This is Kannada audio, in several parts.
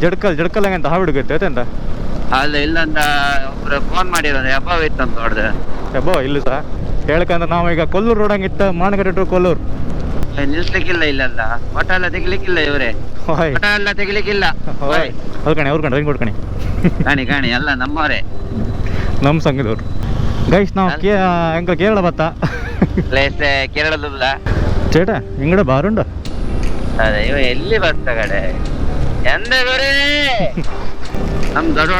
ಜಡ್ಕಲ್ ಅಂತ ಹಾವಿಡ್ಗತ್ತೆ ಅಂತ ಅಲ್ಲ ಇಲ್ಲಂದ ಒಬ್ರು ಫೋನ್ ಮಾಡಿರೋದು ಹಬ್ಬ ಇತ್ತು ಅಂತ ಹೊಡ್ದು ಹೆಬ್ಬೋ ಇಲ್ಲ ಸಾ ಹೇಳ್ಕಂದ್ರೆ ನಾವು ಈಗ ಕೊಲ್ಲೂರು ರೋಡಂಗಿತ್ತ ಮಾನಗಟ್ಟೆ ಟು ಕೊಲ್ಲೂರು ನಿಲ್ಸ್ಲಿಕ್ಕಿಲ್ಲ ಇಲ್ಲಲ್ಲ ಒಟ ಎಲ್ಲ ತೆಗಿಲಿಕ್ಕಿಲ್ಲ ಇವರೇ ಒಟ ಎಲ್ಲ ತೆಗಿಲಿಕ್ಕಿಲ್ಲ ಅವ್ರು ಕಣಿ ಕೊಡ್ಕಣಿ ಕಾಣಿ ಎಲ್ಲ ನಮ್ಮವರೇ ನಮ್ಮ ಸಂಘದವ್ರು ಗೈಸ್ ನಾವು ಎಂಕ ಕೇರಳ ಬತ್ತ ಪ್ಲೇಸ್ ಕೇರಳದಲ್ಲ ചേട്ടാ ഇങ്ങടെ ബാറുണ്ടോ ಅದೇ ಇವ ಎಲ್ಲಿ ಬರ್ತ ಕಡೆ ಎಂದವರೇ ನಮ್ ದೊಡ್ಡ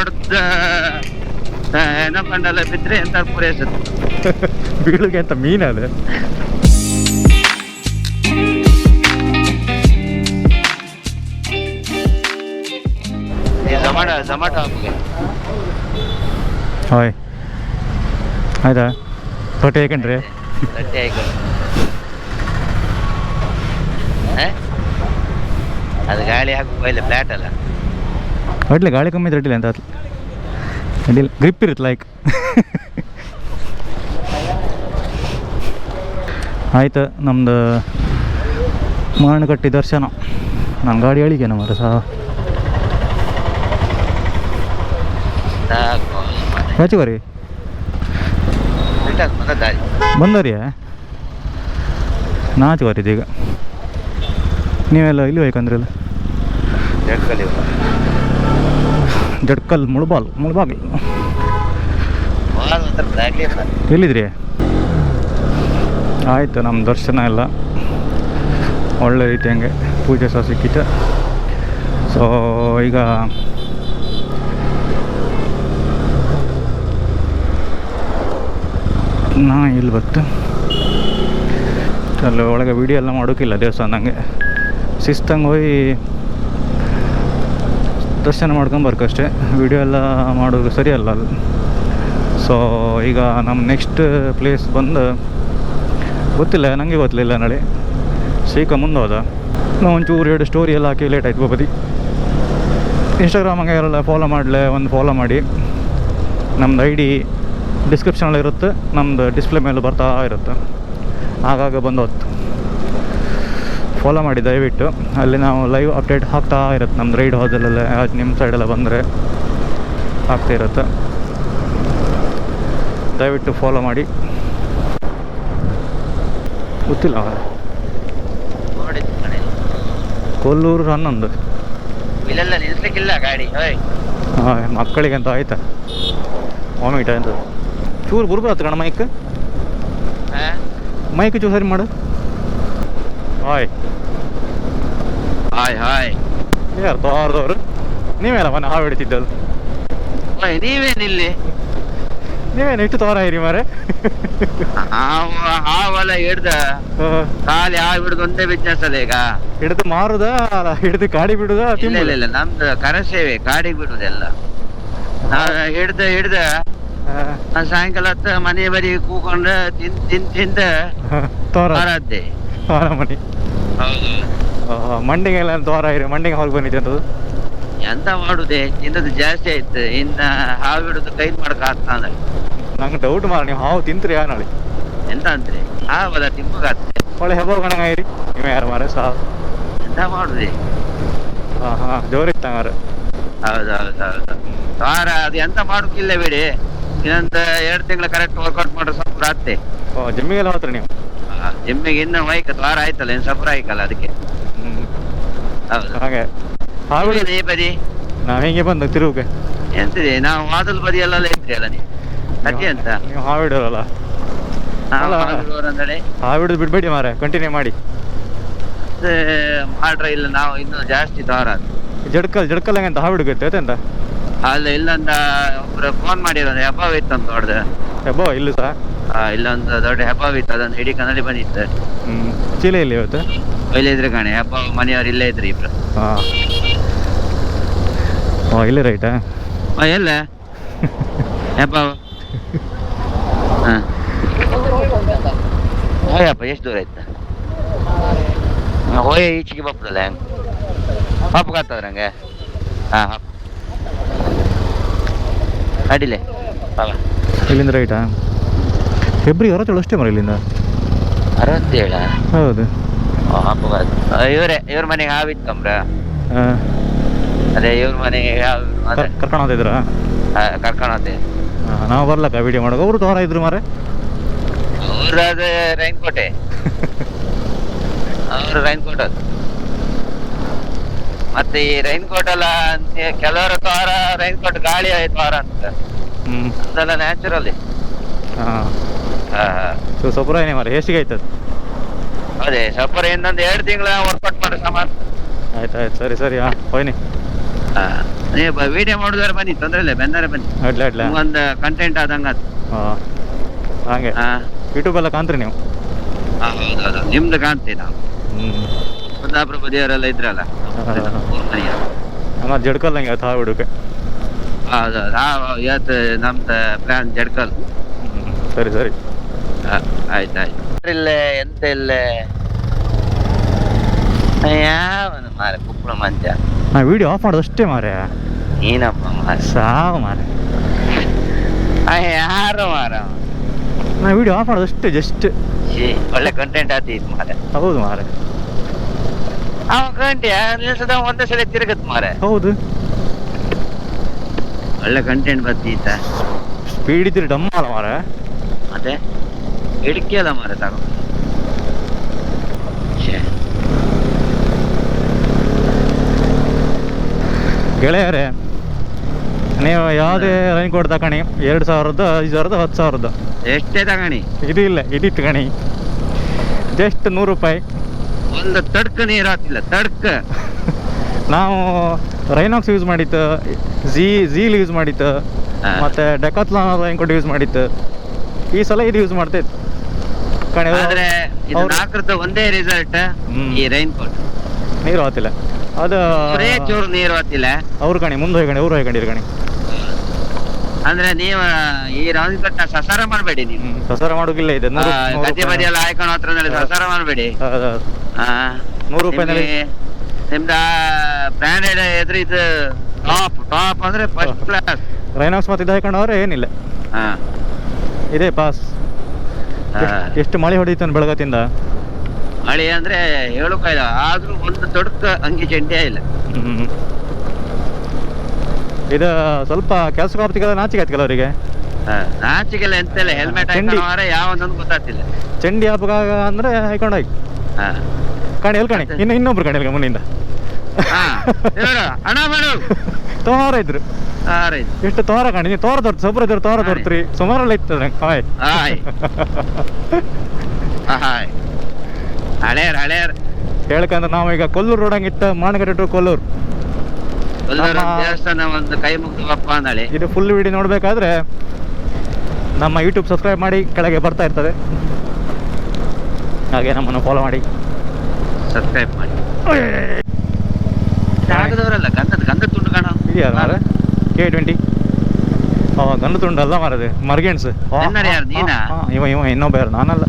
ಏನೋ ಬಂಡಲ್ಲ ಬಿದ್ರೆ ಎಂತ ಪೂರೈಸುತ್ತೆ ಬೀಳಿಗೆ ಅಂತ ಮೀನದು ಝೊಮ್ಯಾಟೊ ಹಾಯ್ ಆಯ್ತಾ ತೊಟ್ಟೆ ಹೇಕಂಡ್ರಿ ಅದು ಗಾಳಿ ಹಾಕುವ ಇಲ್ಲ ಫ್ಲಾಟ್ ಅಲ್ಲ ಅಡ್ಲಿ ಗಾಳಿ ಕಮ್ಮಿ ಇದ್ರೆ ಅಡ್ಡಿಲ್ಲ ಅಂತ ಅಡ್ಡಿಲ್ಲ ಗ್ರಿಪ್ ಇರುತ್ತೆ ಲೈಕ್ ಆಯ್ತು ನಮ್ದು ಮಾನಗಟ್ಟಿ ದರ್ಶನ ನನ್ನ ಗಾಡಿ ಅಳಿಗೆನ ಮರ ಸಹ ಯಾಚೆ ಬಂದರಿ ನಾಚು ಬರಿದೆ ಈಗ ನೀವೆಲ್ಲ ಇಲ್ಲಿ ಹೋಯ್ಕಂದ್ರಲ್ಲ ಜಡ್ಕಲ್ ಮುಳ್ಬಾಗಿಲು ಎಲ್ಲಿದ್ರಿ ಆಯಿತು ನಮ್ಮ ದರ್ಶನ ಎಲ್ಲ ಒಳ್ಳೆ ರೀತಿ ಹಂಗೆ ಪೂಜೆ ಸಹ ಸಿಕ್ಕಿತ್ತು ಸೊ ಈಗ ನಾ ಇಲ್ಲಿ ಬತ್ತು ಅಲ್ಲಿ ಒಳಗೆ ವೀಡಿಯೋ ಎಲ್ಲ ಮಾಡೋಕ್ಕಿಲ್ಲ ದೇವಸ್ಥಾನದಂಗೆ ಶಿಸ್ತಂಗೆ ಹೋಗಿ ದರ್ಶನ ಮಾಡ್ಕೊಂಬರ್ಕಷ್ಟೇ ವೀಡಿಯೋ ಎಲ್ಲ ಮಾಡೋದು ಸರಿಯಲ್ಲ ಅಲ್ಲಿ ಸೊ ಈಗ ನಮ್ಮ ನೆಕ್ಸ್ಟ್ ಪ್ಲೇಸ್ ಬಂದು ಗೊತ್ತಿಲ್ಲ ನನಗೆ ಗೊತ್ತಿಲ್ಲ ನಾಳೆ ಸೀಕ ಮುಂದೆ ಹೋದ ನಾವು ಒಂಚೂರು 2 ಸ್ಟೋರಿ ಎಲ್ಲ ಹಾಕಿ ಲೇಟ್ ಆಯ್ತು ಬದಿ ಇನ್ಸ್ಟಾಗ್ರಾಮಾಗೆ ಎಲ್ಲ ಫಾಲೋ ಮಾಡಿ ನಮ್ಮದು ID ಡಿಸ್ಕ್ರಿಪ್ಷನಲ್ಲಿ ಇರುತ್ತೆ ನಮ್ಮದು ಡಿಸ್ಪ್ಲೇ ಮೇಲೆ ಬರ್ತಾ ಇರುತ್ತೆ ಆಗಾಗ ಬಂದು ಹೊತ್ತು ಫಾಲೋ ಮಾಡಿ ದಯವಿಟ್ಟು ಅಲ್ಲಿ ನಾವು ಲೈವ್ ಅಪ್ಡೇಟ್ ಹಾಕ್ತಾ ಇರುತ್ತೆ ನಮ್ಮದು ರೈಡ್ ಹೋದಲ್ಲೆಲ್ಲ ನಿಮ್ಮ ಸೈಡೆಲ್ಲ ಬಂದರೆ ಆಗ್ತಾ ಇರುತ್ತೆ ದಯವಿಟ್ಟು ಫಾಲೋ ಮಾಡಿ ಗೊತ್ತಿಲ್ಲ ಕೊಲ್ಲೂರು 11 ಇಲ್ಲೆಲ್ಲ ನಿಲ್ಸ್ಲಿಕ್ಕಿಲ್ಲ ಗಾಡಿ ಹಾಂ ಮಕ್ಕಳಿಗೆ ಅಂತ ಆಯ್ತಾ ವಾಮಿಟ ಅಂತ ಚೂರು ಬರ್ಬಾರ್ದು ಕಣ ಮೈಕ್ ಚೂರು ಸರಿ ಮಾಡು ಹಾಯ್ ಯಾರು ತೋರ್ದವ್ರು ನೀವೇನ ಮನೆ ಹಾವು ಹಿಡಿತಿದ್ದಲ್ಲ ನೀವೇನು ಇಷ್ಟು ತೋರ ಇರಿ ಮಾರೆ ಹಾವಲ್ಲ ಹಿಡ್ದ ಖಾಲಿ ಹಾವು ಹಿಡ್ದು ಒಂದೇ ಬಿಸ್ನೆಸ್ ಅಲ್ಲ ಈಗ ಹಿಡಿದು ಮಾರುದ ಹಿಡಿದು ಕಾಡಿ ಬಿಡುದ ಇಲ್ಲ ನಮ್ದು ಕರಸೇವೆ ಕಾಡಿಗೆ ಬಿಡುದೆಲ್ಲ ಹಿಡ್ದ ಸಾಯಂಕಾಲ ಹೊತ್ತು ಮನೆ ಬರಿ ಕೂಕೊಂಡು ತಿಂದ ತೋರದ್ದೆ ಮನೆ ಮಂಡಿಗೆಲ್ಲ ತೋರ ಇರಿ ಮಂಡಿಗೆ ಹೋಗಿ ಬಂದಿದ್ದೆ ಅಂತದ್ದು ಎಂತ ಮಾಡುದೆ ತಿನ್ನದು ಜಾಸ್ತಿ ಆಯ್ತು ಇನ್ನ ಹಾವು ಹಿಡಿದು ಕೈ ಮಾಡಕ್ ಆಗ್ತದ ನಂಗೆ ಡೌಟ್ ಮಾರ ನೀವು ಹಾವು ತಿಂತ್ರಿ ನಾಳೆ ಎಂತ ಅಂತ್ರಿ ಹಾವದ ತಿಂಬಗಾಗ್ತದೆ ಒಳ್ಳೆ ಹೆಬ್ಬ ಕಣಂಗಾಯಿರಿ ನೀವು ಯಾರು ಮಾರ ಸಾವು ಎಂತ ಮಾಡುದೆ ಹಾಂ ಜೋರಿತ್ತ ಮಾರ ಹೌದು ವಾರ ಅದು ಎಂತ ಮಾಡೋಕ್ಕಿಲ್ಲ ಬಿಡಿ ಇನ್ನೊಂದು 2 ತಿಂಗಳು ಕರೆಕ್ಟ್ ವರ್ಕೌಟ್ ಮಾಡ್ರೆ ಸ್ವಲ್ಪ ಆತ್ತೆ ಜಿಮ್ಮಿಗೆಲ್ಲ ಹೋತ್ರ ನೀವು ಜಿಮ್ಮಿಗೆ ಇನ್ನು ವಾರ ಆಯ್ತಲ್ಲ ಇನ್ನು ಸಫರ್ ಆಯ್ಕಲ್ಲ ಅದಕ್ಕೆ ಹೌದು ಹಾಗೆ ಈ ಬದಿ ನಾವ್ ಹಿಂಗೆ ಬಂದು ತಿರುವುಗೆ ಎಂತಿದೆ ನಾವು ವಾದಲ್ ಬದಿ ಎಲ್ಲ ಇದ್ರಿ ಅಲ್ಲ ನೀವು ಅತಿ ಅಂತ ನೀವು ಹಾವಿಡೋರಲ್ಲ ಅಂದ್ರೆ ಹಾವಿಡೋದು ಬಿಡ್ಬೇಡಿ ಮಾರ ಕಂಟಿನ್ಯೂ ಮಾಡಿ ಮಾಡ್ರ ಇಲ್ಲ ನಾವು ಇನ್ನು ಜಾಸ್ತಿ ದ್ವಾರ ಜಡ್ಕಲ್ ಅಂತ ಹಾವಿಡ್ಗತ್ತೆ ಅಂತ ಅಲ್ಲ ಇಲ್ಲೊಂದ ಒಬ್ರು ಫೋನ್ ಮಾಡಿರೋದು ಹಬ್ಬ ಇತ್ತು ಅಂತ ಹೊಡ್ದು ಹೆಬ್ಬ ಇಲ್ಲ ಸಾ ಇಲ್ಲೊಂದು ದೊಡ್ಡ ಹಬ್ಬ ಇತ್ತು ಅದೊಂದು ಇಡೀ ಕನ್ನಡಿ ಬಂದಿತ್ತು ಚೀಲ ಇಲ್ಲಿ ಇವತ್ತು ಇಲ್ಲೇ ಇದ್ರೆ ಕಾಣೆ ಹಬ್ಬ ಮನೆಯವ್ರು ಇಲ್ಲೇ ಇದ್ರಿ ಇಬ್ರು ಇಲ್ಲೇ ರೈಟಾ ಎಲ್ಲ ಹಬ್ಬ ಹೋಯಪ್ಪ ಎಷ್ಟು ದೂರ ಆಯ್ತಾ ಹೋಯ ಈಚೆಗೆ ಬಪ್ಪದಲ್ಲ ಹೆಂಗ್ ಹಬ್ಬಗಾಗ್ತದ್ರ ಹಂಗೆ ಅಡಿಲೆ ಇಲ್ಲಿಂದ ರೈಟಾ ಫೆಬ್ರವರಿ 67 ಅಷ್ಟೇ ಮರ ಇಲ್ಲಿಂದ 67 ಹೌದು ಇವ್ರ ಮನೆಗೆ ಹಾವಿತ್ತಂಬ್ರ ಅದೇ ಇವ್ರ ಮನೆಗೆ ಅದೇ ಕರ್ಕೊಂಡು ಹೋಗಿದ್ರಾ? ಕರ್ಕೊಂಡು ಹೋದೆ. ನಾವು ಬರ್ಲಕ್ಕ ವಿಡಿಯೋ ಮಾಡೋಕೆ. ಅವರು ತೋರ ಇದ್ರು ಮಾರೆ. ಅವ್ರು ಅದೇ ರೈನ್ಕೋಟೆ. ಅವ್ರು ರೈನ್ಕೋಟ್ ಅದು. ಮತ್ತೆ ಈ ರೈನ್ಕೋಟ್ ಎಲ್ಲ ಕೆಲವರ ತೋರ ರೈನ್ಕೋಟ್ ಗಾಳಿ ತೋರ ಅಂತ ಅದೆಲ್ಲ ನ್ಯಾಚುರಲಿ. ಸೊಪುರನೇ ಮಾರೆ ಹೇಸಿಗೆ ಆಯ್ತದ. ಅದೇ ಸಪುರ ಇನ್ನೊಂದು 2 ತಿಂಗಳ ವರ್ಕೌಟ್ ಮಾಡಿ ಸಮಾನ. ಆಯ್ತಾಯ್ತು ಸರಿ ಸರಿ. ಹೋಯ್ನಿ ನೀವು ವಿಡಿಯೋ ಮಾಡಿದ್ರೆ ಬನ್ನಿ, ತೊಂದ್ರೆ ಇಲ್ಲ, ಬಂದರೆ ಬನ್ನಿ. ಅಡ್ಲೆ ಅಡ್ಲೆ ಒಂದು ಕಂಟೆಂಟ್ ಆದಂಗ. ಹಾಗೆ ಯೂಟ್ಯೂಬ್ ಎಲ್ಲ ಕಾಣ್ತೀರಿ ನೀವು? ಹೌದೌದು, ನಿಮ್ದು ಕಾಣ್ತೀವಿ ನಾವು. ಕುಂದಾಪುರ ಬದಿಯವರೆಲ್ಲ ಇದ್ರಲ್ಲ ನಮ್ಮ ಜಡ್ಕಲ್ಲಂಗೆ ಆಯ್ತು ಹಾವಿಡೋಕೆ. ಹೌದೌದು, ಇವತ್ತು ನಮ್ದು ಪ್ಲಾನ್ ಜಡ್ಕಲ್. ಸರಿ ಸರಿ ಆಯ್ತಾಯ್ತು. ಇಲ್ಲೇ ಎಂತ ಇಲ್ಲೇ ಯಾವನು ಮಾರೆ ಕುಪ್ಪಳ ಮಂಜ. ನಾ ವಿಡಿಯೋ ಆಫ್ ಮಾಡೋದು ಅಷ್ಟೇ ಮಾರೆ. ಏನಪ್ಪ ಮಾರೆ ಸಾವು ಮಾರೆ. ಯಾರು ಮಾರ ನಾ ವಿಡಿಯೋ ಆಫ್ ಮಾಡೋದು ಅಷ್ಟೇ ಜಸ್ಟ್. ಒಳ್ಳೆ ಕಂಟೆಂಟ್ ಆತೀತ್ ಮಾರೆ. ಹೌದು ಮಾರೆ. ಅವ ಕಂಟೆ ನಿಲ್ಸದ ಒಂದೇ ಸಲ ತಿರುಗತ್ ಮಾರೆ. ಹೌದು, ಒಳ್ಳೆ ಕಂಟೆಂಟ್ ಬತ್ತೀತ. ಸ್ಪೀಡ್ ಇದ್ರಿ ಡಮ್ಮ ಅಲ್ಲ ಮಾರೆ. ಮತ್ತೆ ಹಿಡ್ಕಿ ಅಲ್ಲ ಮಾರೆ ತಗೋ. ಗೆಳೆಯರೇ, ನೀವು ಯಾವುದೇ ರೈನ್ ಕೋಟ್ ತಗಣಿ, 2000, 5000, 10,000. ಎಷ್ಟೇ ತಗಣಿ ಇದು ಇಲ್ಲ, ಇದಿತ್ತು ಗಣಿ ಜಸ್ಟ್ 100 ರೂಪಾಯಿ. ಒಂದು ತಡ್ಕ ನೀರು ಹಾಕ್ತಿಲ್ಲ, ತಡ್ಕ. ನಾವು ರೈನಾಕ್ಸ್ ಯೂಸ್ ಮಾಡಿತ್ತು, ಝೀಲ್ ಯೂಸ್ ಮಾಡಿತ್ತು, ಮತ್ತೆ ಡೆಕಾತ್ಲಾನ್ ರೈನ್ ಕೋಟ್ ಯೂಸ್ ಮಾಡಿತ್ತು. ಈ ಸಲ ಇದು ಯೂಸ್ ಮಾಡ್ತೈತೆ ಕಣಿ. ಆದ್ರೆ ಇದು 4ರದ ಒಂದೇ ರಿಸಲ್ಟ್. ಈ ರೈನ್ ಕೋಟ್ ನೀರು ಹಾತಿಲ್ಲ, ಅದು ಚೂರು ನೀರು ಹಾತಿಲ್ಲ. ಅವ್ರು ಕಣಿ ಮುಂದೆ ಹೋಯ್ಕಣಿ, ಅವ್ರು ಹೋಯ್ಕೊಂಡಿರಿ ಕಣಿ. ಅಂದ್ರೆ ನೀವು ಈ ರೌಂಡ್ ಕಟ್ಟ ಸಸಾರ ಮಾಡಬೇಡಿ. ನೀವು ಸಸಾರ ಮಾಡೋಗಿಲ್ಲ. ಇದೆ ಗದ್ದೆ ಬದಿ ಎಲ್ಲ ಹಾಕೊಂಡು ಹತ್ರ ಸಸಾರ ಮಾಡಬೇಡಿ. 100 ರೂಪಾಯಿ ನಿಮ್ದ ಬ್ರ್ಯಾಂಡೆಡ್ ಎದುರು ಇದು ಟಾಪ್ ಅಂದ್ರೆ ಫಸ್ಟ್ ಕ್ಲಾಸ್. ರೈನಾಕ್ಸ್ ಮತ್ತೆ ಇದು ಹಾಕೊಂಡವ್ರೆ ಏನಿಲ್ಲ. ಇದೇ ಪಾಸ್. ಎಷ್ಟು ಮಳೆ ಹೊಡೀತಾನೆ ಬೆಳಗತ್ತಿಂದ. ಮಳೆ ಅಂದ್ರೆ ಹೇಳೋಕಾಯ್ದ, ಆದ್ರೂ ಒಂದು ತೊಡಕ ಅಂಗಿ ಚಂಡಿಯ ಇಲ್ಲ. ಇದು ಸ್ವಲ್ಪ ಕೆಲ್ಸಕ್ಕೆ ಹೋಗ್ತಿಗೆಲ್ಲ ನಾಚಿಕೆ ಆಯ್ತು ಕೆಲವರಿಗೆ. ನಾಚಿಗೆಲ್ಲ ಎಂತೆಲ್ಲ ಹೆಲ್ಮೆಟ್ ಹಾಕೊಂಡವ್ರೆ ಯಾವೊಂದೊಂದು ಗೊತ್ತಾಗ್ತಿಲ್ಲ. ಚಂಡಿ ಹಬ್ಬ ಅಂದ್ರೆ ಹಾಕೊಂಡು ಹೋಗಿ ಕಣಿ ಎಲ್ ಕಣಿ ಇನ್ನೊಬ್ರು ಕಣಿ ಎಲ್ಗ ಮುನ್ನಿಂದ ಹಣ ಮಾಡು ತೋರ ಇದ್ರು. ಎಷ್ಟು ತೋರ ಕಣಿ, ನೀವು ತೋರ ತೋರ್ತು, ಸೊಬ್ರ ಇದ್ರು ತೋರ ತೋರ್ತ್ರಿ. ಸುಮಾರೆಲ್ಲ ಇತ್ತು ಹಾಯ್ ಹಳೇರ್ ಹೇಳ್ಕಂದ್ರೆ ನಾವು ಈಗ ಕೊಲ್ಲೂರು ರೋಡ್ ಹಂಗಿತ್ತ, ಮಾನಗಟ್ಟೆ ಟು ಕೊಲ್ಲೂರು ದೇವಸ್ಥಾನ ಒಂದು ಕೈ ಮುಗ್ದಪ್ಪ ಅಂದಳಿ. ಇದು ಫುಲ್ ವಿಡಿಯೋ ನೋಡ್ಬೇಕಾದ್ರೆ ನಮ್ಮ ಯೂಟ್ಯೂಬ್ ಸಬ್ಸ್ಕ್ರೈಬ್ ಮಾಡಿ, ಕೆಳಗೆ ಬರ್ತಾ ಇರ್ತದೆ. ಹಾಗೆ ನಮ್ಮನ್ನು ಫಾಲೋ ಮಾಡಿ, ಸಬ್ಸ್ಕ್ರೈಬ್ ಮಾಡಿ. ಆಗದವರಲ್ಲ ಗಂಧದ ತುಂಡು ಕಾಣ ಇದೆಯಾ ಮಾರ K20. ಗಂಧ ತುಂಡು ಅಲ್ಲ ಮಾರದೆ, ಮರ್ಗೆಣ್ಸ್. ಯಾರು ನೀನಾ? ಇವ ಇನ್ನೊಬ್ಬ ಯಾರು, ನಾನಲ್ಲ.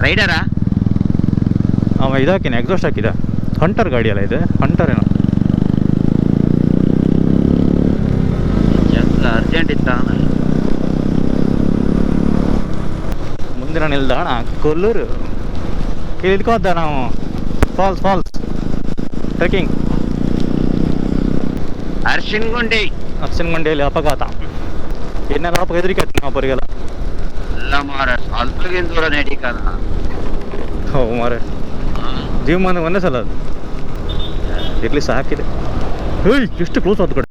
ರೈಡರಾ? ಅವ ಇದಾಕಿನ ಎಕ್ಸಾಸ್ಟ್ ಹಾಕಿದ. ಹಂಟರ್ ಗಾಡಿ ಅಲ್ಲ ಇದು, ಹಂಟರ್ ಏನೋ. ಅರ್ಜೆಂಟ್ ಇತ್ತ. ಮುಂದಿನ ನಿಲ್ದಾಣ ಕೊಲ್ಲೂರು. ಇದ್ಕೋದ್ದ ನಾವು ಫಾಲ್ಸ್ ಟ್ರೆಕ್ಕಿಂಗ್. ಅರ್ಶಿನ್ಗುಂಡಿಯಲ್ಲಿ ಅಪಘಾತ. ಇನ್ನೆಲ್ಲ ಅಪಘಾತ ಹೆದರಿಕೆ ಆಯ್ತು ನಾವು ಒಬ್ಬರಿಗೆಲ್ಲ. ಎಲ್ಲ ಮಾರ ಸ್ವಲ್ಪಗಿನ ದೂರ ನಡೀಕಲ್ಲ. ಹೋ ಮಾರೆ, ಜೀವಮಾನ ಒಂದೇ ಸಲ ಅದು ಇರ್ಲಿ ಸಾಕಿದೆ. ಹೇಯ್ ಎಷ್ಟು ಕ್ಲೋಸ್ ಆದ ಕಡೆ.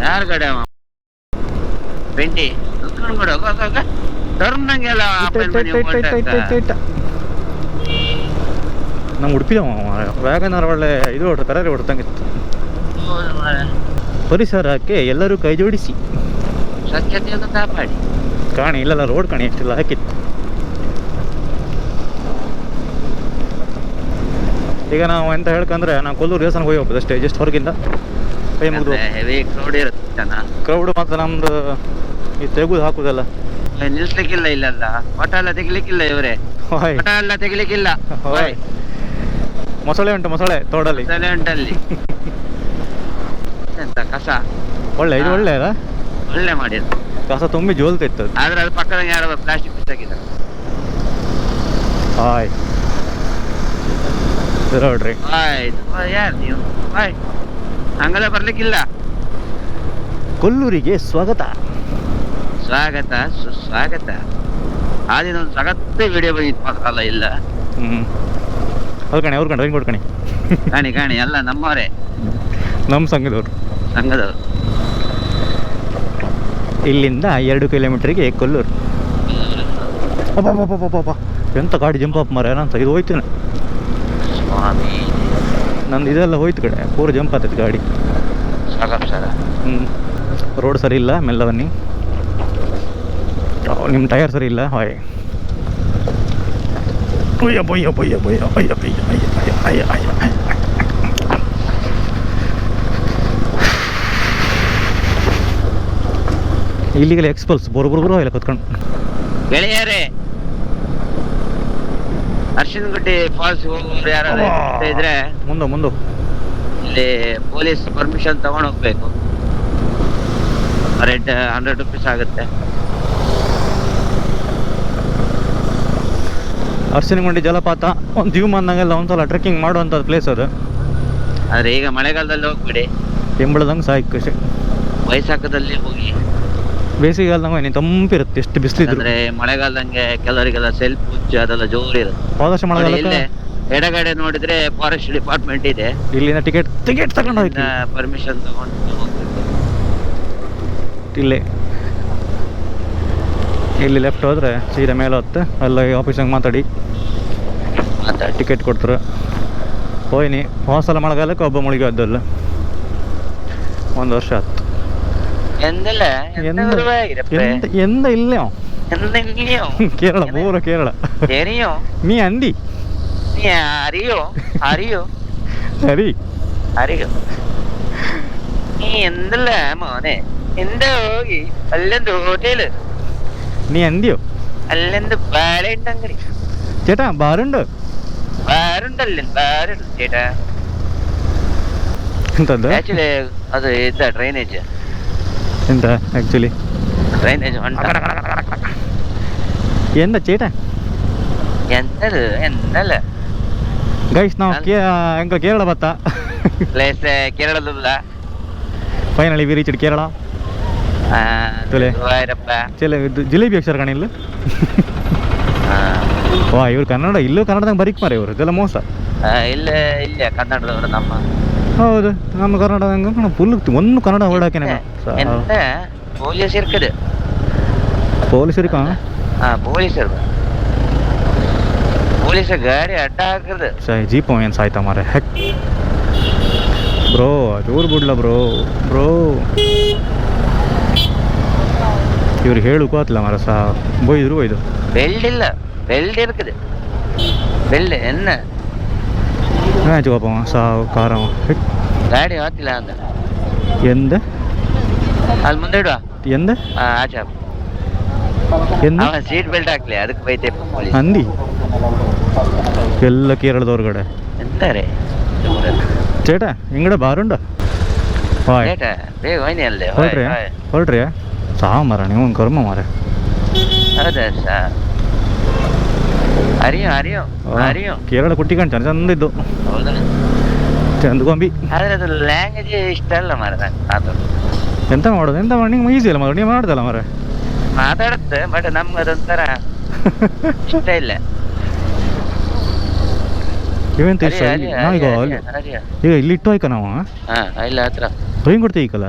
ಯಾರ ಕಡೆ ಬೆಂಡಿ ಟರ್ನಂಗೆಲ್ಲ ನಮ್ಮ ಉಡುಪಿದ ವ್ಯಾಗನರ್ ಒಳ್ಳೆ ಇದು ಹೊಡ್ತ ಕರಾರಿ ಹೊಡ್ತಂಗಿತ್ತು. ಪರಿಸರಕ್ಕೆ ಎಲ್ಲರೂ ಕೈ ಜೋಡಿಸಿ ಸ್ವಚ್ಛತೆಯನ್ನು ಕಾಪಾಡಿ. ಕಾಣಿ ಇಲ್ಲೆಲ್ಲ ರೋಡ್ ಕಾಣಿ ಎಷ್ಟೆಲ್ಲ ಹಾಕಿತ್ತು. ಈಗ ನಾವು ಎಂತ ಹೇಳ್ಕಂದ್ರೆ ನಾವು ಕೊಲ್ಲೂರು ದೇವಸ್ಥಾನಕ್ಕೆ ಹೋಗಿ ಹೋಗ್ಬೋದು ಅಷ್ಟೇ, ಜಸ್ಟ್ ಹೊರಗಿಂದ ಕೈ ಮುಗಿದು. ಹೆವಿ ಕ್ರೌಡ್ ಇರುತ್ತೆ. ಕ್ರೌಡ್ ಮತ್ತು ನಮ್ದು ಈ ತೆಗುದು ಹಾಕುದಲ್ಲ ನಿಲ್ಸ್ಲಿಕ್ಕಿಲ್ಲ. ಇಲ್ಲಲ್ಲ ಫೋಟೋ ಎಲ್ಲ ತೆಗಿಲಿಕ್ಕಿಲ್ಲ. ಇವರೇ ಫೋಟೋ ಎಲ್ಲ ತೆಗಿಲಿಕ್ಕಿಲ್ಲ. ಮೊಸಳೆ ಉಂಟು, ಮೊಸಳೆ ತೋಡಲ್ಲಿ ಉಂಟಲ್ಲಿ. ಎಂತ ಕಸ ಒಳ್ಳೆ ಇದು ಒಳ್ಳೆ ಅಲ್ಲ, ಒಳ್ಳೆ ಮಾಡಿದ್ರು. ಕಸ ತುಂಬಿ ಜೋಲ್ತಿತ್ತು. ಆದ್ರೆ ಅದು ಪಕ್ಕದಾಗ ಯಾರೋ ಪ್ಲಾಸ್ಟಿಕ್ ಬಿಸಾಕಿದ್ದಾರೆ. ಹಾಯ್ ನೋಡ್ರಿ. ಆಯ್ತು ಯಾರು ನೀವು? ಬಾಯ್, ಹಂಗೆಲ್ಲ ಬರ್ಲಿಕ್ಕಿಲ್ಲ. ಕೊಲ್ಲೂರಿಗೆ ಸ್ವಾಗತ. ಸ್ವಾಗತ ಸುಸ್ವಾಗತ. ಆ ದಿನ ಒಂದು ಸಗತ್ತೆ ವಿಡಿಯೋ ಬಂದಿತ್ತು ಮಾತ್ರಲ್ಲ ಇಲ್ಲ. ಅವ್ರು ಕಣೆ ಡ್ರೈವಿಂಗ್ ಕೊಡ್ಕಣಿ. ಕಾಣಿ ಎಲ್ಲ ನಮ್ಮವರೇ, ನಮ್ಮ ಸಂಘದವ್ರು. ಸಂಘದವರು. ಇಲ್ಲಿಂದ 2 ಕಿಲೋಮೀಟ್ರಿಗೆ ಕೊಲ್ಲೂರು. ಅಪ್ಪ ಎಂತ ಗಾಡಿ ಜಂಪ್ ಅಪ್ ಮಾರ ಏನಂತ ಇದು ಹೋಯ್ತು. ಸ್ವಾಮಿ ನಂದು ಇದೆಲ್ಲ ಹೋಯ್ತು ಕಡೆ ಪೂರ ಜಂಪ್ ಆಗ್ತೈತೆ ಗಾಡಿ. ರೋಡ್ ಸರಿ ಇಲ್ಲ, ಮೆಲ್ಲ ಬನ್ನಿ. ನಿಮ್ಮ ಟೈರ್ ಸರಿ ಇಲ್ಲ. ಹಾಯ್ ಬೊಯ್ಯ ಬೊಯ್ಯ ಬೊಯ್ಯ ಬೊಯ್ಯ ಅಯ್ಯ ಅಯ್ಯ ಅಯ್ಯ ಅಯ್ಯ ಅಯ್ಯ ಅಯ್ಯ. ಇಲ್ಲಿಗೆಲ್ಲ ಎಕ್ಸ್ಪಲ್ಸ್ ಬರೋಬ್ರು ಇಲ್ಲ ಕತ್ಕೊಂಡು. ಗೆಳೆಯರೇ, ಅರ್ಶಿನಗುಡ್ಡಿ ಫಾಲ್ಸ್ ಹೋಗೋರು ಯಾರು ಇದ್ರೆ ಮುಂದೆ ಇಲ್ಲಿ ಪೊಲೀಸ್ ಪರ್ಮಿಷನ್ ತಗೊಂಡು ಹೋಗ್ಬೇಕು. ರೆಡ್ 100 ರೂಪೀಸ್ ಆಗುತ್ತೆ. ಅರ್ಶಿನಗುಂಡಿ ಜಲಪಾತ ಒಂದು ಜೀವಮಾನದಾಗೆಲ್ಲ ಒಂದ್ಸಲ ಟ್ರೆಕ್ಕಿಂಗ್ ಮಾಡುವಂಥದ್ದು ಪ್ಲೇಸ್ ಅದು. ಆದ್ರೆ ಈಗ ಮಳೆಗಾಲದಲ್ಲಿ ಹೋಗ್ಬಿಡಿ, ಎಂಬಳದಂಗೆ ಸಾಯ್ಕು ಖುಷಿ. ವೈಸಾಖದಲ್ಲಿ ಹೋಗಿ. ಬೇಸಿಗೆಗಾಲದಂಗೆ ನೀನು ತಂಪಿರುತ್ತೆ, ಎಷ್ಟು ಬಿಸಿಲಿದ್ರು. ಅಂದ್ರೆ ಮಳೆಗಾಲದಂಗೆ ಕೆಲವರಿಗೆಲ್ಲ ಸೆಲ್ಫ್ ಹುಚ್ಚು ಅದೆಲ್ಲ ಜೋರು ಇರುತ್ತೆ. ಹೋದಷ್ಟು ಮಳೆಗಾಲಕ್ಕೆ ಇಲ್ಲೇ ಎಡಗಡೆ ನೋಡಿದ್ರೆ ಫಾರೆಸ್ಟ್ ಡಿಪಾರ್ಟ್ಮೆಂಟ್ ಇದೆ. ಇಲ್ಲಿಂದ ಟಿಕೆಟ್ ತಗೊಂಡು ಹೋಯ್ತು. ಪರ್ಮಿಷನ್ ತಗೊಂಡು ಹೋಗ್ಬೇಕು. ಇಲ್ಲಿ ಲೆಫ್ಟ್ ಹೋದ್ರೆ ಸೀದಾ ಮೇಲೆ ಹೊತ್ತು ಅಲ್ಲ ಆಫೀಸಂಗೆ ಮಾತಾಡಿ ಟಿಕೆಟ್ ಕೊಡ್ತಾರೆ. ಹೋಯ್ನಿ ಹೋಸಲ ಮಳೆಗಾಲಕ್ಕೆ ಒಬ್ಬ ಮುಳುಗಿ ಅದ್ದಲ್ಲ 1 ವರ್ಷ ಆಯ್ತು. ಎಂದ ಇಲ್ಲ ಕೇರಳ ಪೂರ ಕೇರಳ. ನೀ ಅಂದಿ ಹರಿ നീ എന്തല്ല മോനെ എന്താ ಹೋಗಿ ಅಲ್ಲೊಂದು ಹೋಟೆಲ್ ನೀ ಅಂದಿಯೋ ಅಲ್ಲೊಂದು ಬಾಳೆಹಣ್ಣು ಅಂಗಡಿ ചേട്ടാ ബാറുണ്ട് ಬಾರುಂಡಲ್ಲ ಬಾರುಂಡು ചേട്ടാ ಎಂತದ್ದು ಆಕ್ಚುಲಿ ಅದು ಇದ್ದ ಡ್ರೈನೇಜ್ ಎಂತ ಆಕ್ಚುಲಿ ಡ್ರೈನೇಜ್ ಎಂತ ചേട്ടാ ಎಂತದು ಎಂತಲ್ಲ ಗೈಸ್ ನಾವು ಎಂಕ ಕೇರಳ ಬತ್ತ ಪ್ಲೇಸ್ ಕೇರಳದಲ್ಲ finally we reached Kerala. Jalebi ಅಕ್ಷರ ಕಾಣಿಲ್ಲ. ವಾ ಇವ್ರು ಕನ್ನಡ ಇಲ್ಲೂ ಕನ್ನಡದಾಗ ಬರೀಕ್ ಮಾರ ಇವರು, ಇದೆಲ್ಲ ಮೋಸ. ಇಲ್ಲ ಇಲ್ಲ ಕನ್ನಡದವರು ನಮ್ಮ ಹೌದು ನಮ್ಮ ಕನ್ನಡದಂಗ ಫುಲ್ ಒಂದು ಕನ್ನಡ ವರ್ಡ್ ಹಾಕಿನ ಪೊಲೀಸ್ ಇರ್ಕದು ಪೊಲೀಸರಿಕ ಪೊಲೀಸ ಗಾಡಿ ಅಡ್ಡ ಹಾಕದು ಜೀಪ ಏನು ಸಾಯ್ತಾ ಮಾರ ಹೆಕ್ ಬ್ರೋ ಜೋರು ಬಿಡ್ಲ ಬ್ರೋ ಇವ್ರು ಹೇಳು ಕೋತಿಲ್ಲ ಮರ ಸಾ ಬೊಯ್ದ್ರು ಬೆಲ್ಡ್ ಇಲ್ಲ ಬೆಲ್ಡ್ ಇರ್ಕದು ಬೆಲ್ಡ್ ಎನ್ನ ಚೋಪ ಸಾ ಕಾರ ಗಾಡಿ ಹೋಗ್ತಿಲ್ಲ ಅಂತ ಎಂದ ಅಲ್ಲಿ ಮುಂದೆ ಇಡುವ ಎಂದ ಆಚೆ ಎಂದ ಸೀಟ್ ಬೆಲ್ಟ್ ಹಾಕ್ಲಿ ಅದಕ್ಕೆ ಬೈತೆ ಅಂದಿ ಎಲ್ಲ ಕೇರಳದವ್ರ ಕಡೆ ಎಂತಾರೆ ചേട്ടാ ഇങ്ങടെ ബാറുണ്ടോ ಹೊರಟ್ರಿ ಸಾ ಮರ ನೀವು ಕರ್ಮ ಮಾರ ಕೇರಳ ಕುಟ್ಟಿ ಕಾಣ್ತಾನೆ ಚಂದ ಇದ್ದು ಚಂದ ಗೊಂಬಿ ಲ್ಯಾಂಗ್ವೇಜ್ ಇಷ್ಟ ಅಲ್ಲ ಮರ ಎಂತ ಮಾಡೋದು ಎಂತ ಮಾಡಿ ನಿಂಗೆ ಈಸಿ ಅಲ್ಲ ಮರ ನೀವು ಮಾಡ್ದಲ್ಲ ಮರ ಮಾತಾಡುತ್ತೆ ಬಟ್ ನಮ್ಗೆ ಅದೊಂಥರ ಇಷ್ಟ ಇಲ್ಲ. ಇವೆಂತ ಇಷ್ಟ ಈಗ ಇಲ್ಲಿ ಇಟ್ಟು ಆಯ್ಕ ನಾವು ಇಲ್ಲ ಹತ್ರ ಡ್ರೈವಿಂಗ್ ಕೊಡ್ತೀವಿ ಈಕಲ್ಲ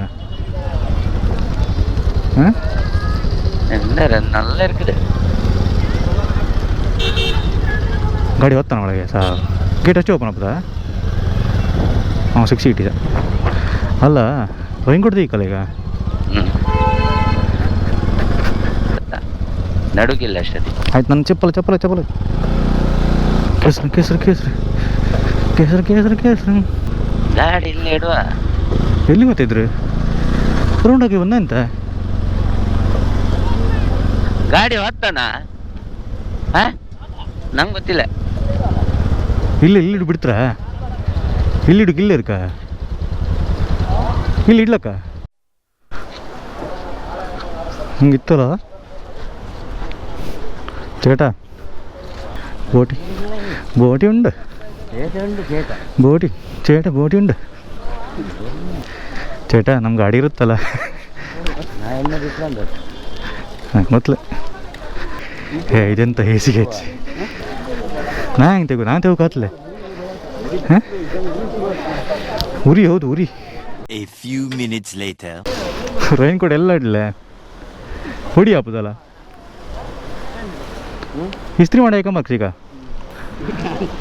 ನಲ್ಲ ಇರ್ತದೆ ಗಾಡಿ ಹೊತ್ತಾನ ಒಳಗೆ ಸಾ ಗೇಟ್ ಅಷ್ಟು ಓಪನ್ ಆಗ್ತದ 6 ಸೀಟ್ ಇದೆ ಅಲ್ಲ ಡ್ರೈವಿಂಗ್ ಕೊಡ್ತೀವಿ ಈಕಲ್ಲ ಈಗ ನಡುಗಿಲ್ಲ ಅಷ್ಟೇ ಆಯ್ತು ನನ್ನ ಚಪ್ಪಲ ಕೇಸರಿ ಗಾಡಿ ಇಲ್ಲಿ ಇಡುವ ಎಲ್ಲಿ ಗೊತ್ತಿದ್ರು ರೌಂಡಾಗಿ ಬಂದಂತ ಗಾಡಿ ಹೊತ್ತಾನ ನಂಗೆ ಗೊತ್ತಿಲ್ಲ. ಇಲ್ಲಿ ಬಿಡ್ತಾರ ಇಲ್ಲಿ ಇರ್ಕ ಇಲ್ಲಿ ಇಡ್ಲಕ್ಕ ಹಿಂಗಿತ್ತಲ್ಲ ചേട്ടാ ബോട്ടി ഉണ്ട് ಬೋಟಿ ಬೋಟಿ ಉಂಡು ചേട്ടാ ನಮ್ಮ ಗಾಡಿ ಇರುತ್ತಲ್ಲ ಮೊದಲು ಇದೆಂತ ಹೇಸಿಗೆ ಹೆಚ್ಚಿ ನಾನು ತೆಗೋಕತ್ಲೆ ಉರಿ ಹೌದು ಉರಿ A few minutes later. Raincoat ಎಲ್ಲ ಇಡ್ಲೆ ಹೊಡಿ ಹಾಪುದಲ್ಲ ಇಸ್ತ್ರಿ ಮಾಡಿ ಹಾಕೊಂಬಕ್ ಈಗ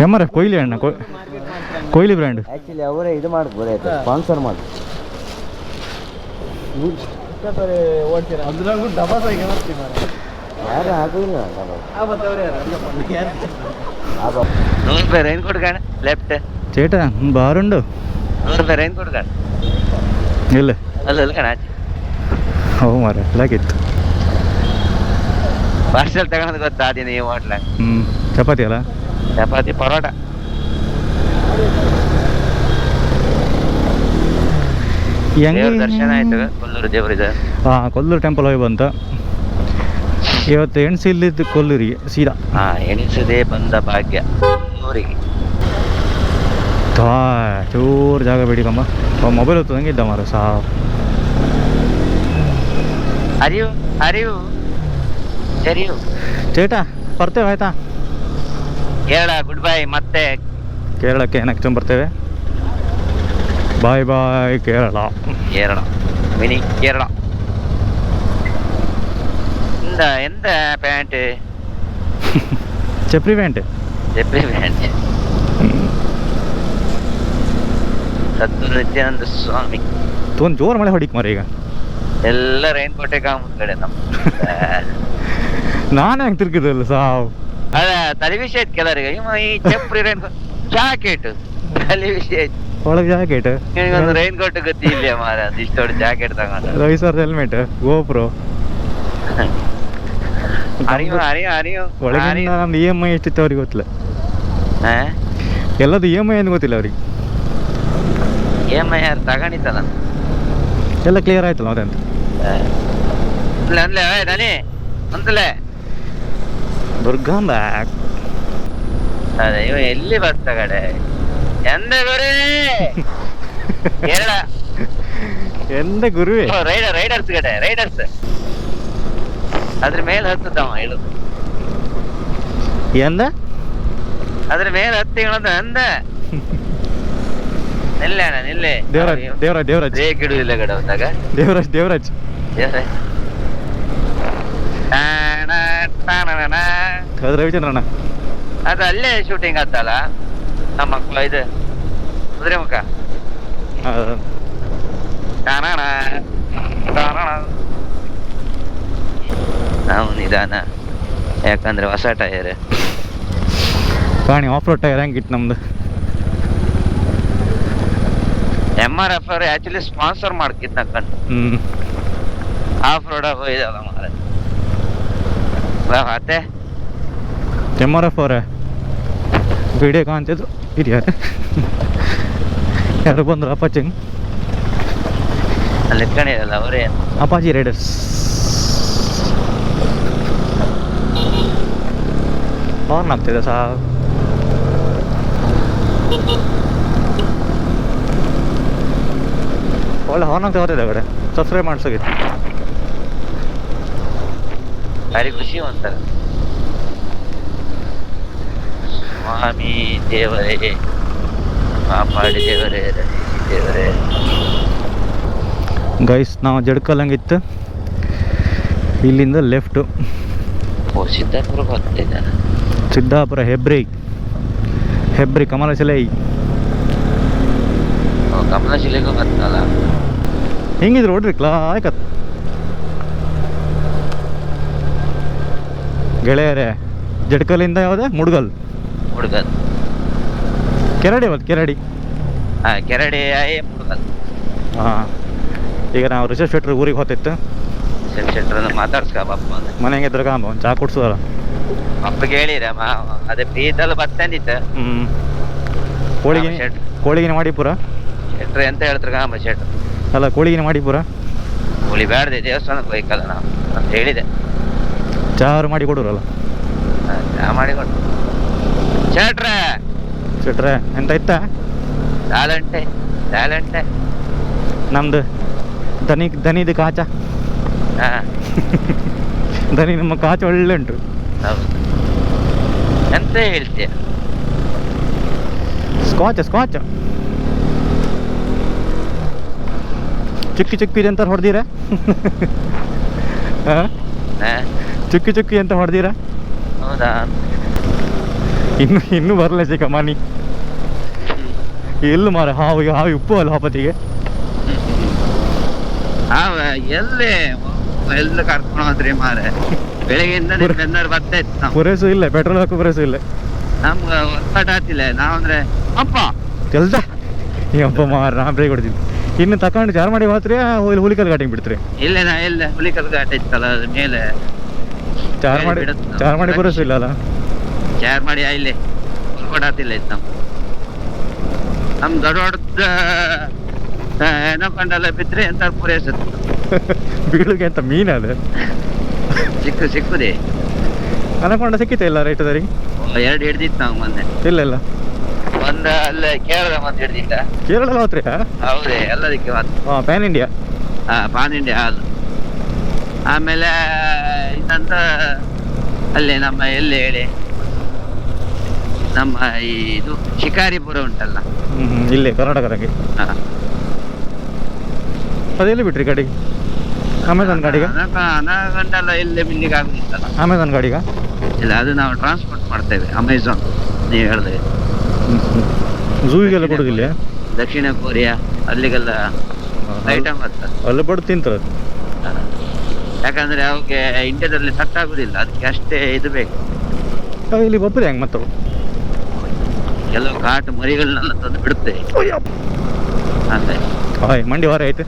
MRF ಕೊಹ್ಲಿ ಅಣ್ಣ ಕೊಹ್ಲಿ ಬ್ರ್ಯಾಂಡ್ ಆ್ಯಕ್ಚುಲಿ ಅವರೇ ಇದು ಮಾಡ್ಬೋದು ಆಯ್ತು ಸ್ಪಾನ್ಸರ್ ಮಾಡಿ ಯಾರು ಆಗೋದಿಲ್ಲ ₹100 ರೈನ್ ಕೋಟ್ ಕಾಣ ಲೆಫ್ಟ್ ചേട്ടാ ಬಾರುಂಡು ₹100 ರೈನ್ ಕೋಟ್ ಕಾಣ ಇಲ್ಲ ಅಲ್ಲ ಕಣ ಹೌ ಮಾರ ಲಾಗಿತ್ತು ಪಾರ್ಸೆಲ್ ತಗೊಳೋದು ಗೊತ್ತಾ ಅದೇನು ಈ ಹೋಟ್ಲ ಚಪಾತಿ ಅಲ್ಲ ಚಪಾತಿ ಪರೋಟ ದೇವ್ರ ದರ್ಶನ ಆಯ್ತು ಕೊಲ್ಲೂರು ದೇವ್ರಿದೆ ಹಾಂ ಕೊಲ್ಲೂರು ಟೆಂಪಲ್ ಹೋಗಿ ಬಂತ ಇವತ್ತು ಎಣ್ಸಿ ಇಲ್ಲಿದ್ದು ಕೊಲ್ಲೂರಿಗೆ ಸೀದಾ ಎಣಿಸದೆ ಬಂದ ಭಾಗ್ಯ ಊರಿಗೆ ಚೂರು ಜಾಗ ಬೇಡಿಕಮ್ಮ ಮೊಬೈಲ್ ಹೊತ್ತು ಹಂಗಿದ್ದ ಮಾರ ಅರಿವು ಸರಿಯು ಚೇಟಾ ಬರ್ತೇವೆ ಆಯ್ತಾ ಕೇರಳ ಗುಡ್ ಬೈ ಮತ್ತೆ ಕೇರಳಕ್ಕೆ ನೆಕ್ಸ್ಟ್ ಬರ್ತೇವೆ ಬಾಯ್ ಬಾಯ್ ಕೇರಳ ಮಿನಿ ಕೇರಳ ಎಂತ ಪ್ಯಾಂಟ್ ಚಪ್ರಿ ಪ್ಯಾಂಟ್ ಸದ್ದು ನಿತ್ಯಾನಂದ ಸ್ವಾಮಿ ಒಂದು ಜೋರು ಮಳೆ ಹೊಡಿಕ್ ಮಾರ ಈಗ ಎಲ್ಲ ರೈನ್ ಕೋಟೆ ಮುಂದ್ಗಡೆ ನಮ್ಮ ನಾನು ಹೆಂಗೆ ತಿರ್ಗಿದಲ್ಲ ಸಾವು ಅದ ತಲೆ ವಿಷಯ ಐತ್ ಕೆಲವರಿಗೆ ಈ ಚಪ್ರಿ ರೈನ್ ಜಾಕೆಟ್ ತಲೆ ವಿಷಯ ಐತಿ ಒಳಗೆ ಜಾಕೆಟ್ ನಿನಗೊಂದು ರೈನ್ ಕೋಟ್ ಗೊತ್ತಿ ಇಲ್ಲ ಮಾರ ಇಷ್ಟೊಂದು ಜಾಕೆಟ್ ತಗೊಂಡು 5,000 ಹೆಲ್ಮೆಟ್ ಗೋಪ್ರೋ ಅರಿವು ಒಳಗೆ ನಮ್ದು EMI ಎಷ್ಟಿತ್ತು ಅವ್ರಿಗೆ ಗೊತ್ತಿಲ್ಲ ಎಲ್ಲದು EMI ಏನು ಗೊತ್ತಿಲ್ಲ ಅವ್ರಿಗೆ EMI ಯಾರು ತಗೊಂಡಿತ್ತಲ್ಲ ಎಲ್ಲ ಕ್ಲಿಯರ್ ಆಯ್ತಲ್ಲ ಅದಂತ ಅನ್ಲೆ ನಾನಿ ಅಂತಲೇ ದುರ್ಗಾಂಬ ಅದೇ ಇವ ಎಲ್ಲಿ ಬಸ್ ತಗಡೆ ಎಂದ ಗುರಿ ಕೇರಳ ಎಂದ ಗುರುವೆ ರೈಡರ್ಸ್ ಕಡೆ ರೈಡರ್ಸ್ ಅದ್ರ ಮೇಲೆ ಹತ್ತದವ ಹೇಳು ಎಂದ ಅದ್ರ ಮೇಲೆ ಹತ್ತಿ ಅಂದ ನಿಲ್ಲೆ ಅಣ್ಣ ನಿಲ್ಲೆ ದೇವರಾಜ್ ಬ್ರೇಕ್ ಇಡುದಿಲ್ಲ ಕಡೆ ಹೋದಾಗ ದೇವರಾಜ್ ಅದು ರವಿಚಂದ್ರಣ್ಣ ಅದು ಅಲ್ಲೇ ಶೂಟಿಂಗ್ ಆಗ್ತಲ್ಲ ನಮ್ಮ ಇದು ಕುದುರೆಮುಖ ನಾವು ನಿಧಾನ ಯಾಕಂದ್ರೆ ಹೊಸ ಟೈರ್ ಕಾಣಿ ಆಫ್ ರೋಡ್ ಟೈರ್ ಹೆಂಗಿತ್ತು ನಮ್ದು MRF ಅವ್ರು ಆಕ್ಚುಲಿ ಸ್ಪಾನ್ಸರ್ ಮಾಡ್ಕಿತ್ ನಕ್ಕಂಡು ಆಫ್ ರೋಡ್ ಹೋಯ್ದಲ್ಲ ಮಾರತ್ತೆ MRF ಅವರೇ ವಿಡಿಯೋ ಕಾಣ್ತಿದ್ರು ಹಿರಿಯಾರೆ ಯಾರು ಬಂದ್ರು ಅಪಾಚಿ ಅಲ್ಲಿ ಎತ್ಕೊಂಡಿರಲ್ಲ ಅವರೇ ಅಪಾಚಿ ರೈಡರ್ಸ್ ಹಾರ್ನ್ ಆಗ್ತಿದೆ ಒಳ್ಳೆ ಹಾರ್ನ್ ಆಗ್ತಾ ಬರ್ತಿದೆ ಕಡೆ ಸಬ್ಸ್ಕ್ರೈಬ್ ಮಾಡ್ಸೋಗಿತ್ತು ಭಾರಿ ಖುಷಿ ಒಂಥರ ಸ್ವಾಮಿ ದೇವರೇ ಕಾಪಾಡಿ ದೇವರೇ ದೇವರೇ ಗೈಸ್ ನಾವು ಜಡ್ಕಲ್ಲಂಗಿತ್ತು ಇಲ್ಲಿಂದ ಲೆಫ್ಟು ಸಿದ್ದಾಪುರ ಬರ್ತಿದ್ದ ಸಿದ್ದಾಪುರ ಹೆಬ್ರಿ ಕಮಲಶಿಲೈ ಕಮಲಶಿಲೆಗೂ ಬರ್ತಲ್ಲ ಹೆಂಗಿದ್ರು ನೋಡ್ರಿ ಆಯ್ಕತ್ ಗೆಳೆಯರೇ ಜಡ್ಕಲ್ಲಿಂದ ಯಾವ್ದು ಮುಡ್ಗಲ್ ಕೆರಡಿ ಕೆರಡಿ ಹಾಂ ಈಗ ನಾವು ರಿಷಬ್ ಶೆಟ್ರ್ ಊರಿಗೆ ಹೋಗ್ತಿತ್ತು ಮಾತಾಡ್ಸ್ಕ ಮನೆಗೆ ಎದ್ರಗಾಂಬ ಒಂದು ಚಾ ಕುಡ್ಸೋದಲ್ಲ ಅಪ್ಪಗೆ ಹೇಳಿರ ಅದೇ ಬೀದಲ್ಲ ಬರ್ತಂದಿತ್ತು ಕೋಳಿಗಿನ ಮಾಡಿ ಪೂರ ಶೆಟ್ರ್ ಎಂತ ಹೇಳ್ತಾರೆ ಗಾಂಬ ಶೆಟ್ರ್ ಅಲ್ಲ ಕೋಳಿಗಿನ ಮಾಡಿ ಪೂರ ಕೋಳಿ ಬ್ಯಾಡ್ದೆ ದೇವಸ್ಥಾನಕ್ಕೆ ಹೋಯ್ಕಲ್ಲ ನಾವು ಅಂತ ಹೇಳಿದೆ ಚಾ ಮಾಡಿ ಕೊಡೋರಲ್ಲ ಚಾ ಮಾಡಿ ಕೊಟ್ಟು ಶೆಟ್ರ ಸಿಟ್ರೆ ಎಂತ ಇತ್ತ ಟ್ಯಾಲೆಂಟೆ ಟ್ಯಾಲೆಂಟೆ. ನಮ್ದು ದನಿದು ಕಾಚ. ಹಾ ದನಿ ನಮ್ಮ ಕಾಚ ಒಳ್ಳೆ ಉಂಟು. ಹೌದು. ಎಂತ ಹೇಳ್ತೀಯ? ಸ್ಕಾಚ್ ಚುಕ್ಕಿ ಅಂತ ಹೊಡೆದಿರ. ಹಾ? ಚುಕ್ಕಿ ಅಂತ ಹೊಡೆದಿರ. ಹೌದಾ? ಇನ್ನು ಬರಲ್ಲ ಸಿಕ್ಕ ಮನಿ ಎಲ್ಲು ಮಾರ ಹಾವು ಉಪ್ಪು ಅಲ್ಲ ಹಾಪತಿಗೆ. ಎಲ್ಲ ಕರ್ಕೊಂಡು ಹೋದ್ರಿ ಮಾರೆ. ಬೆಳಗ್ಗೆಯಿಂದ ಬೆನ್ನರ್ ಬರ್ತಾ ಇತ್ತು. ಪುರೇಸು ಇಲ್ಲ, ಪೆಟ್ರೋಲ್ ಹಾಕೋ ಪುರೇಸು ಇಲ್ಲ. ನಮ್ಗೆ ಒತ್ತಡ ಆಗ್ತಿಲ್ಲ. ನಾವಂದ್ರೆ ಅಪ್ಪ ಕೆಲ್ಸ ಈ ಹಬ್ಬ ಮಾರ ನಾ ಬ್ರೇಕ್ ಹೊಡ್ತೀನಿ. ಇನ್ನು ತಕೊಂಡು ಚಾರ್ ಮಾಡಿ ಮಾತ್ರ ಹುಲಿಕಲ್ ಘಾಟಿಗೆ ಬಿಡ್ತೀರಿ. ಇಲ್ಲ ಹುಲಿಕಲ್ ಘಾಟ ಇತ್ತಲ್ಲ ಅದ್ರ ಮೇಲೆ ಚಾರ್ ಮಾಡಿ ಪುರೇಸು ಇಲ್ಲ ಅಲ್ಲ. ಚಾರ್ ಮಾಡಿ ಇಲ್ಲಿ ಕೊಡಾತಿಲ್ಲ ಇತ್ತು ನಮ್ ದೊಡ್ಡ ಏನೋ ಕಂಡೆಲ್ಲ ಬಿದ್ರೆ ಎಂತ ಪೂರೈಸುತ್ತೆ. ಬೀಳುಗೆ ಅಂತ ಮೀನ್ ಅದು ಸಿಕ್ಕುದೇ ಅನಕೊಂಡ ಸಿಕ್ಕಿತ ಇಲ್ಲ ರೈತದರಿಗೆ. 2 ಹಿಡ್ದಿತ್ತು ನಾವು ಮೊನ್ನೆ. ಇಲ್ಲ ಒಂದ ಅಲ್ಲೇ ಕೇರಳ ಮತ್ತೆ ಹಿಡ್ದಿದ್ದ. ಕೇರಳ ಹೋತ್ರಿ? ಹೌದೇ, ಎಲ್ಲದಕ್ಕೆ ಪ್ಯಾನ್ ಇಂಡಿಯಾ. ಪಾನ್ ಇಂಡಿಯಾ ಹಾಲು. ಆಮೇಲೆ ಇನ್ನೊಂದ ಅಲ್ಲೇ ನಮ್ಮ ಎಲ್ಲಿ ಹೇಳಿ ನಮ್ಮ ಇದು ಶಿಕಾರಿಪುರ ಉಂಟಲ್ಲ, ಇಲ್ಲೇ ಕರ್ನಾಟಕದಾಗೆ. ಅದೆಲ್ಲಿ ಬಿಟ್ರಿ ಗಾಡಿಗೆ? ಅಮೆಝಾನ್ ಗಾಡಿಗೆ? ಅನಗಂಡೆಲ್ಲ ಎಲ್ಲೇ ಬಿಲ್ಲಿಗೆ ಆಗುದಿತ್ತಲ್ಲ. ಅಮೆಝಾನ್ ಗಾಡಿಗ? ಇಲ್ಲ, ಅದು ನಾವು ಟ್ರಾನ್ಸ್ಪೋರ್ಟ್ ಮಾಡ್ತೇವೆ. ಅಮೆಝಾನ್ ನೀವು ಹೇಳಿದೆ. ಝೂವಿಗೆಲ್ಲ ಕೊಡುದಿಲ್ಲ? ದಕ್ಷಿಣ ಕೊರಿಯಾ ಅಲ್ಲಿಗೆಲ್ಲ ಐಟಮ್ ಆಗ್ತದೆ. ಅಲ್ಲಿ ಬಡ್ ತಿಂತಾರೆ. ಯಾಕಂದ್ರೆ ಅವಕ್ಕೆ ಇಂಡಿಯಾದಲ್ಲಿ ಸಟ್ ಆಗುದಿಲ್ಲ, ಅದಕ್ಕೆ ಅಷ್ಟೇ ಇದು ಬೇಕು. ಇಲ್ಲಿ ಒಬ್ಬರು ಹೆಂಗ್ ಮತ್ತೆ ಕೆಲವು ಕಾಟು ಮರಿಗಳನ್ನೆಲ್ಲ ತಂದು ಬಿಡುತ್ತೆ. ಹಾಯ್ ಮಂಡಿ ವಾರ ಆಯ್ತು.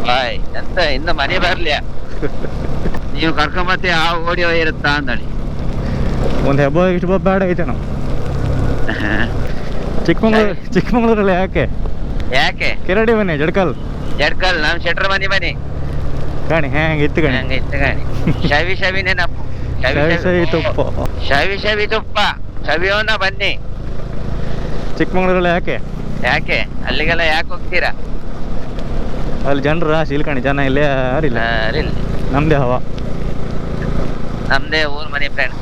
ಹಾಯ್ ಎಂತ ಇನ್ನು ಮನೆ ಬರ್ಲಿಯಾ ನೀವು ಕರ್ಕೊಂಬತ್ತೆ ಆ ಓಡಿ ಇರುತ್ತಾ ಅಂದಳಿ. ಒಂದು ಹಬ್ಬ ಇಷ್ಟು ಬೇಡ ಐತೆ ನಾವು. ಚಿಕ್ಕಮಂಗ್ಳೂರಲ್ಲಿ ಯಾಕೆ ಕೆರಡಿ ಮನೆ ಜಡ್ಕಲ್ ನಮ್ ಶೆಟ್ರ ಮನೆ ಕಾಣಿ ಹೆಂಗ್ ಇತ್ತು ಕಾಣಿ. ಹಂಗ ಇತ್ತು ಗಾಣಿ. ಶವಿ ನೆನಪು. ಶವಿ ತುಪ್ಪ ಶವಿಯೋನ ಬನ್ನಿ. ಚಿಕ್ಕಮಂಗ್ಳೂರಲ್ಲಿ ಯಾಕೆ ಅಲ್ಲಿಗೆಲ್ಲ ಯಾಕೆ ಹೋಗ್ತೀರಾ? ಅಲ್ಲಿ ಜನರು ರಾಶಿ ಇಲ್ಲಿ ಕಾಣಿ, ಜನ ಇಲ್ಲೇ ಯಾರಿಲ್ಲ. ನಮ್ದೇ ಹವಾ, ನಮ್ದೇ ಊರ್ ಮನೆ ಫ್ರೆಂಡ್.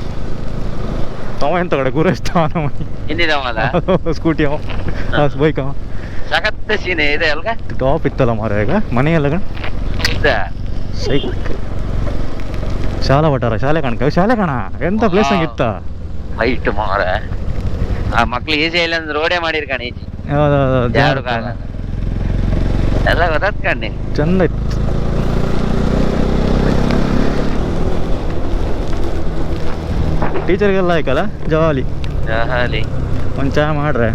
ಅವ ಎಂತ ಕಡೆ ಗುರೇಶ್ ಹಿಂದಿದವಲ್ಲ ಸ್ಕೂಟಿ ಅವ ಬೈಕ್ ಅವ ಸಖತ್ ಸೀನೆ ಇದೆ ಅಲ್ಗ. ಟಾಪ್ ಇತ್ತಲ್ಲ ಮಾರ ಈಗ ಮನೆಯಲ್ಲ ಸೈಕ್. ಶಾಲಾ ವಟಾರ ಶಾಲೆ ಕಾಣ ಎಂತ ಪ್ಲೇಸ್ ಹಂಗಿತ್ತ. ವೈಟ್ ಮಾರ ಆ ಮಕ್ಳು ಈಜಿ ಇಲ್ಲ ಅಂದ್ರೆ ರೋಡೇ ಮಾಡಿರ್ಕಣಿ ಈಜಿ ಎಲ್ಲ ಗೊತ್ತಾತ್ ಕಣ್ಣಿ. ಚಂದ ಇತ್ತು. ಟೀಚರ್ಗೆಲ್ಲ ಆಯ್ಕಲ್ಲ ಜಾಲಿ ಒಂದು ಚಾ ಮಾಡ್ರೆ.